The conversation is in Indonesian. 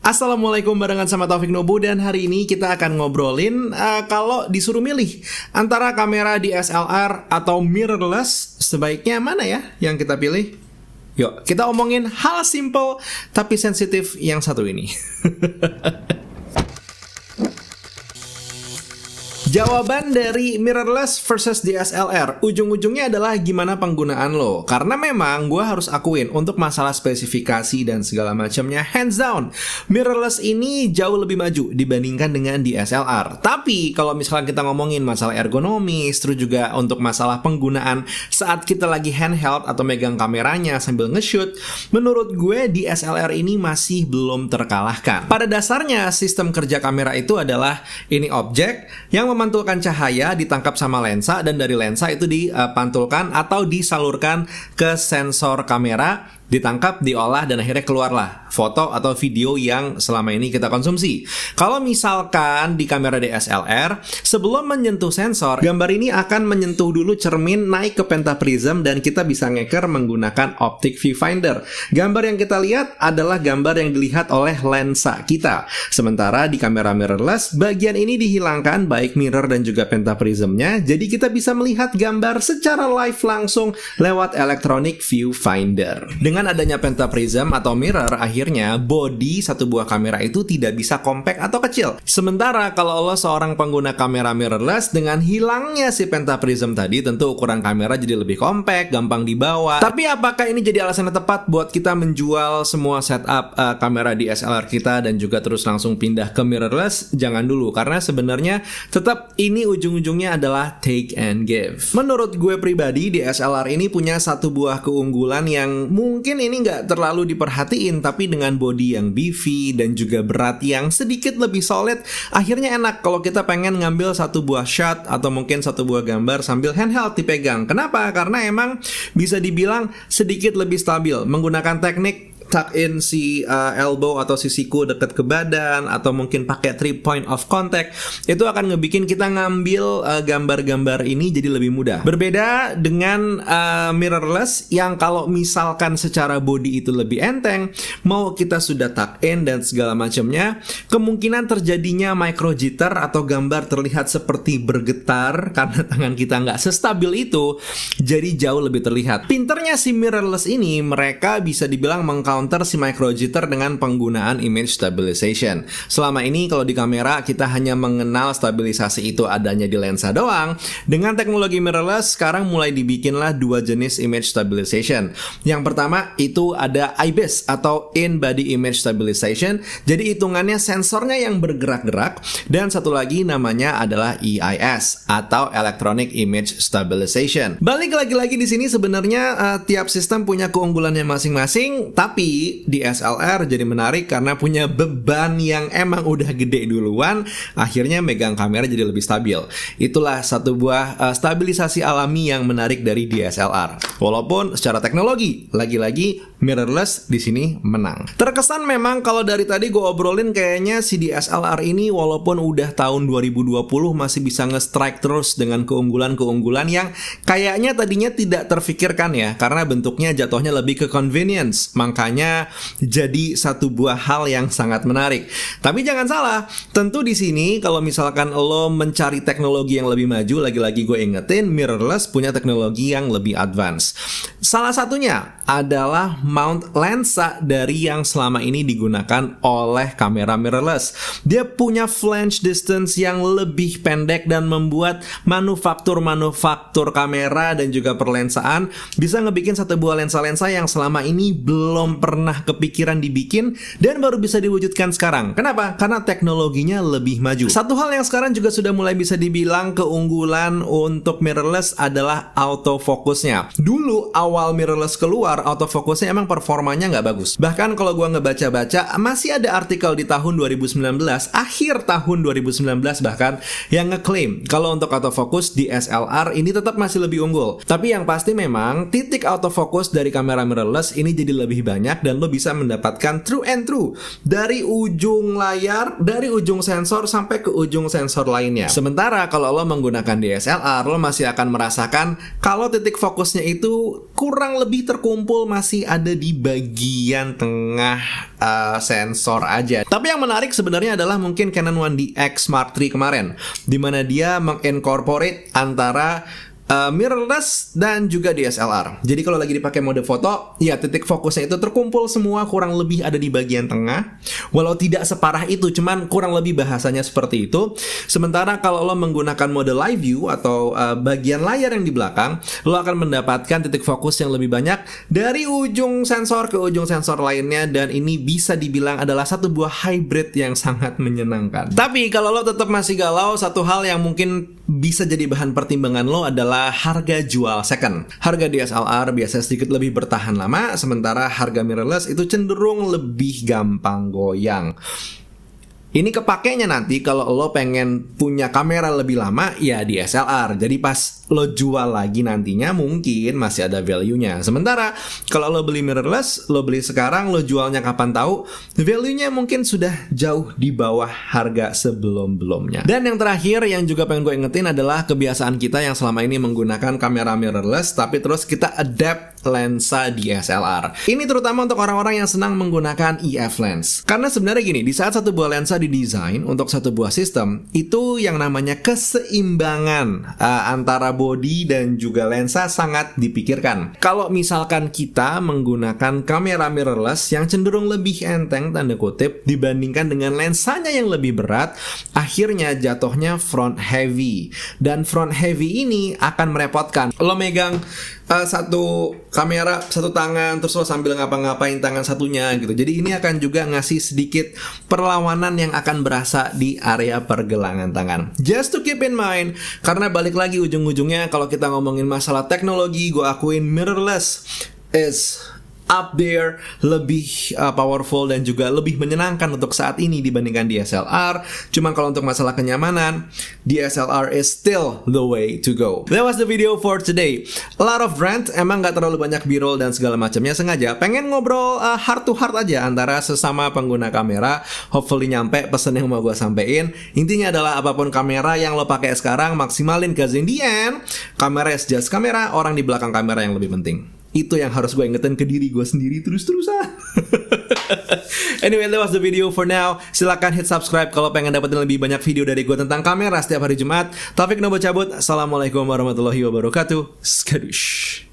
Assalamualaikum, barengan sama Taufik Nobu, dan hari ini kita akan ngobrolin kalau disuruh milih antara kamera DSLR atau mirrorless, sebaiknya mana ya yang kita pilih? Yuk, kita omongin hal simple tapi sensitif yang satu ini. Jawaban dari mirrorless versus DSLR ujung-ujungnya adalah gimana penggunaan lo. Karena memang gue harus akuin untuk masalah spesifikasi dan segala macamnya, hands down mirrorless ini jauh lebih maju dibandingkan dengan DSLR. Tapi kalau misalkan kita ngomongin masalah ergonomis, terus juga untuk masalah penggunaan saat kita lagi handheld atau megang kameranya sambil nge-shoot, menurut gue DSLR ini masih belum terkalahkan. Pada dasarnya sistem kerja kamera itu adalah ini objek yang memantulkan cahaya ditangkap sama lensa, dan dari lensa itu dipantulkan atau disalurkan ke sensor kamera, ditangkap, diolah, dan akhirnya keluarlah foto atau video yang selama ini kita konsumsi. Kalau misalkan di kamera DSLR, sebelum menyentuh sensor, gambar ini akan menyentuh dulu cermin naik ke pentaprism, dan kita bisa ngeker menggunakan optic viewfinder. Gambar yang kita lihat adalah gambar yang dilihat oleh lensa kita. Sementara di kamera mirrorless, bagian ini dihilangkan baik mirror dan juga pentaprismnya, jadi kita bisa melihat gambar secara live langsung lewat electronic viewfinder. Dengan adanya pentaprism atau mirror, akhirnya body satu buah kamera itu tidak bisa compact atau kecil. Sementara kalau lo seorang pengguna kamera mirrorless, dengan hilangnya si pentaprism tadi, tentu ukuran kamera jadi lebih compact, gampang dibawa. Tapi apakah ini jadi alasan yang tepat buat kita menjual semua setup kamera DSLR kita dan juga terus langsung pindah ke mirrorless? Jangan dulu, karena sebenarnya tetap ini ujung-ujungnya adalah take and give. Menurut gue pribadi, DSLR ini punya satu buah keunggulan yang mungkin ini nggak terlalu diperhatiin, tapi dengan body yang beefy dan juga berat yang sedikit lebih solid, akhirnya enak kalau kita pengen ngambil satu buah shot atau mungkin satu buah gambar sambil handheld dipegang. Kenapa? Karena emang bisa dibilang sedikit lebih stabil menggunakan teknik tuck in si elbow atau si siku dekat ke badan, atau mungkin pakai 3 point of contact. Itu akan ngebikin kita ngambil gambar-gambar ini jadi lebih mudah. Berbeda dengan mirrorless yang kalau misalkan secara body itu lebih enteng, mau kita sudah tuck in dan segala macamnya, kemungkinan terjadinya micro jitter atau gambar terlihat seperti bergetar karena tangan kita nggak sestabil itu, jadi jauh lebih terlihat. Pinternya si mirrorless ini, mereka bisa dibilang mengcounter si micro jitter dengan penggunaan image stabilization. Selama ini kalau di kamera kita hanya mengenal stabilisasi itu adanya di lensa doang. Dengan teknologi mirrorless sekarang mulai dibikinlah dua jenis image stabilization. Yang pertama itu ada IBIS atau in body image stabilization. Jadi hitungannya sensornya yang bergerak-gerak, dan satu lagi namanya adalah EIS atau electronic image stabilization. Balik lagi-lagi di sini sebenarnya tiap sistem punya keunggulannya masing-masing, tapi DSLR jadi menarik karena punya beban yang emang udah gede duluan, akhirnya megang kamera jadi lebih stabil. Itulah satu buah stabilisasi alami yang menarik dari DSLR. Walaupun secara teknologi, lagi-lagi mirrorless di sini menang. Terkesan memang kalau dari tadi gue obrolin, kayaknya si DSLR ini walaupun udah tahun 2020 masih bisa nge-strike terus dengan keunggulan-keunggulan yang kayaknya tadinya tidak terfikirkan ya, karena bentuknya jatuhnya lebih ke convenience. Makanya jadi satu buah hal yang sangat menarik. Tapi jangan salah, tentu di sini kalau misalkan lo mencari teknologi yang lebih maju, lagi-lagi gue ingetin, mirrorless punya teknologi yang lebih advance. Salah satunya adalah mount lensa dari yang selama ini digunakan oleh kamera mirrorless. Dia punya flange distance yang lebih pendek dan membuat manufaktur kamera dan juga perlensaan bisa ngebikin satu buah lensa-lensa yang selama ini belum pernah kepikiran dibikin dan baru bisa diwujudkan sekarang. Kenapa? Karena teknologinya lebih maju. Satu hal yang sekarang juga sudah mulai bisa dibilang keunggulan untuk mirrorless adalah autofocusnya. Dulu awal mirrorless keluar, autofocusnya emang performanya nggak bagus. Bahkan kalau gua ngebaca-baca, masih ada artikel di tahun 2019, akhir tahun 2019 bahkan, yang ngeklaim kalau untuk autofocus DSLR ini tetap masih lebih unggul. Tapi yang pasti memang titik autofocus dari kamera mirrorless ini jadi lebih banyak, dan lo bisa mendapatkan true and true dari ujung layar, dari ujung sensor sampai ke ujung sensor lainnya. Sementara kalau lo menggunakan DSLR, lo masih akan merasakan kalau titik fokusnya itu kurang lebih terkumpul, masih ada ada di bagian tengah sensor aja. Tapi yang menarik sebenarnya adalah mungkin Canon 1DX Mark III kemarin, dimana dia mengincorporate antara mirrorless dan juga DSLR. Jadi kalau lagi dipakai mode foto, ya titik fokusnya itu terkumpul semua kurang lebih ada di bagian tengah. Walau tidak separah itu, cuman kurang lebih bahasanya seperti itu. Sementara kalau lo menggunakan mode live view atau bagian layar yang di belakang, lo akan mendapatkan titik fokus yang lebih banyak dari ujung sensor ke ujung sensor lainnya, dan ini bisa dibilang adalah satu buah hybrid yang sangat menyenangkan. Tapi kalau lo tetap masih galau, satu hal yang mungkin bisa jadi bahan pertimbangan lo adalah harga jual second. Harga DSLR biasanya sedikit lebih bertahan lama, sementara harga mirrorless itu cenderung lebih gampang goyang. Ini kepakainya nanti kalau lo pengen punya kamera lebih lama, ya DSLR. Jadi pas lo jual lagi nantinya mungkin masih ada value-nya. Sementara kalau lo beli mirrorless, lo beli sekarang, lo jualnya kapan tahu, value-nya mungkin sudah jauh di bawah harga sebelum-belumnya. Dan yang terakhir yang juga pengen gue ingetin adalah kebiasaan kita yang selama ini menggunakan kamera mirrorless, tapi terus kita adapt lensa DSLR. Ini terutama untuk orang-orang yang senang menggunakan EF lens. Karena sebenarnya gini, di saat satu buah lensa didesain untuk satu buah sistem, itu yang namanya keseimbangan antara body dan juga lensa sangat dipikirkan. Kalau misalkan kita menggunakan kamera mirrorless yang cenderung lebih enteng tanda kutip dibandingkan dengan lensanya yang lebih berat, akhirnya jatuhnya front heavy. Dan front heavy ini akan merepotkan. Lo megang satu kamera satu tangan, terus lo sambil ngapa-ngapain tangan satunya gitu. Jadi ini akan juga ngasih sedikit perlawanan yang akan berasa di area pergelangan tangan. Just to keep in mind, karena balik lagi ujung-ujungnya kalau kita ngomongin masalah teknologi, gue akuin mirrorless is up there, lebih powerful dan juga lebih menyenangkan untuk saat ini dibandingkan DSLR. Cuman kalau untuk masalah kenyamanan, DSLR is still the way to go. That was the video for today. A lot of rant, emang gak terlalu banyak b-roll dan segala macamnya, sengaja pengen ngobrol heart to heart aja antara sesama pengguna kamera. Hopefully nyampe pesan yang mau gue sampein. Intinya adalah apapun kamera yang lo pakai sekarang, maksimalin, cause in the end, kamera is just kamera, orang di belakang kamera yang lebih penting. Itu yang harus gue ingetin ke diri gue sendiri terus-terusan. Anyway, that was the video for now. Silahkan hit subscribe kalau pengen dapetin lebih banyak video dari gue tentang kamera setiap hari Jumat. Taufik Nobo cabut. Assalamualaikum warahmatullahi wabarakatuh. Skadush.